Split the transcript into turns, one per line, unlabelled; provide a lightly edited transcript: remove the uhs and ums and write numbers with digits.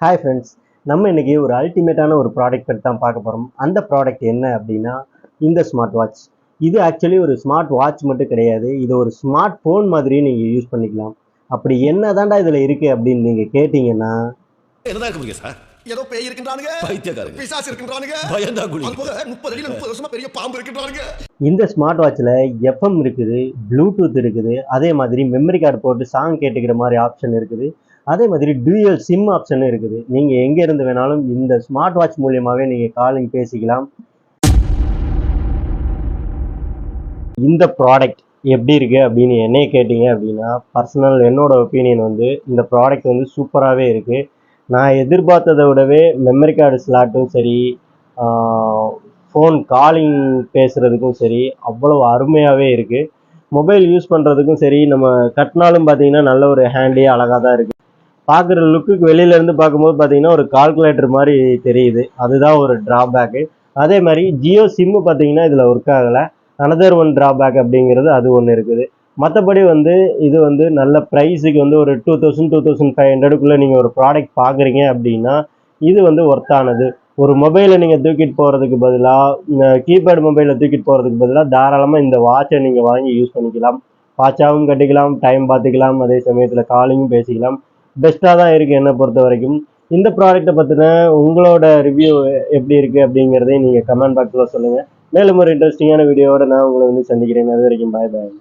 Hi friends, நம்ம இன்னைக்கு ஒரு அல்டிமேட்டான ஒரு ப்ராடக்ட் பற்றி தான் பார்க்க போகிறோம். அந்த ப்ராடக்ட் என்ன அப்படின்னா இந்த ஸ்மார்ட் வாட்ச். இது ஆக்சுவலி ஒரு ஸ்மார்ட் வாட்ச் மட்டும் கிடையாது, இது ஒரு ஸ்மார்ட் ஃபோன் மாதிரியும் நீங்கள் யூஸ் பண்ணிக்கலாம். அப்படி என்ன தாண்டா இதில் இருக்குது அப்படின்னு நீங்கள் கேட்டிங்கன்னா,
என்னதான் இருக்க முடியும் சார்?
ஏதோ பேய் இருக்கின்றானுங்க,
பைத்தியக்காரங்க,
பிசாசு இருக்கின்றானுங்க,
பயந்தா குழி.
அது போக 30 அடியில 30 வருஷமா பெரிய பாம்பு இருக்கின்றானுங்க.
இந்த ஸ்மார்ட் வாட்சில் எஃப்எம் இருக்குது, ப்ளூடூத் இருக்குது, அதே மாதிரி மெமரி கார்டு போட்டு சாங் கேட்டுக்கிற மாதிரி ஆப்ஷன் இருக்குது, அதே மாதிரி டூயல் சிம் ஆப்ஷன் இருக்குது. நீங்கள் எங்கே இருந்து வேணாலும் இந்த ஸ்மார்ட் வாட்ச் மூலியமாகவே நீங்கள் காலிங் பேசிக்கலாம். இந்த ப்ராடக்ட் எப்படி இருக்குது அப்படின்னு என்னைய கேட்டிங்க அப்படின்னா, பர்சனல் என்னோட ஒப்பீனியன் வந்து இந்த ப்ராடக்ட் வந்து சூப்பராகவே இருக்குது. நான் எதிர்பார்த்ததை விடவே மெமரி கார்டு ஸ்லாட்டும் சரி, ஃபோன் காலிங் பேசுகிறதுக்கும் சரி அவ்வளோ அருமையாகவே இருக்குது. மொபைல் யூஸ் பண்ணுறதுக்கும் சரி, நம்ம கட்டினாலும் பார்த்தீங்கன்னா நல்ல ஒரு ஹேண்டி அழகாக தான் இருக்குது. பார்க்குற லுக்குக்கு வெளியிலேருந்து பார்க்கும்போது பார்த்தீங்கன்னா ஒரு கால்குலேட்டர் மாதிரி தெரியுது, அதுதான் ஒரு ட்ராபேக்கு. அதே மாதிரி ஜியோ சிம்மு பார்த்தீங்கன்னா இதில் ஒர்க் ஆகலை. அனதர் ஒன் ட்ராபேக் அப்படிங்கிறது அது ஒன்று இருக்குது. மற்றபடி வந்து இது வந்து நல்ல ப்ரைஸுக்கு வந்து ஒரு 2500 நீங்கள் ஒரு ப்ராடக்ட் பார்க்குறீங்க அப்படின்னா இது வந்து ஒர்த்தானது. ஒரு மொபைலை நீங்கள் தூக்கிட்டு போகிறதுக்கு பதிலாக, கீபேட் மொபைலை தூக்கிட்டு போகிறதுக்கு பதிலாக தாராளமாக இந்த வாட்சை நீங்கள் வாங்கி யூஸ் பண்ணிக்கலாம். வாட்சாகவும் கட்டிக்கலாம், டைம் பார்த்துக்கலாம், அதே சமயத்தில் காலிங்கும் பேசிக்கலாம். பெஸ்ட்டாக தான் இருக்குது என்னை பொறுத்த வரைக்கும். இந்த ப்ராடக்ட்டை பற்றின உங்களோட ரிவ்யூ எப்படி இருக்குது அப்படிங்கிறதையும் நீங்கள் கமெண்ட் பாக்ஸில் சொல்லுங்கள். மேலும் ஒரு இன்ட்ரெஸ்டிங்கான வீடியோவோட நான் உங்களை வந்து சந்திக்கிறேன். அது வரைக்கும் பாய் பாய்.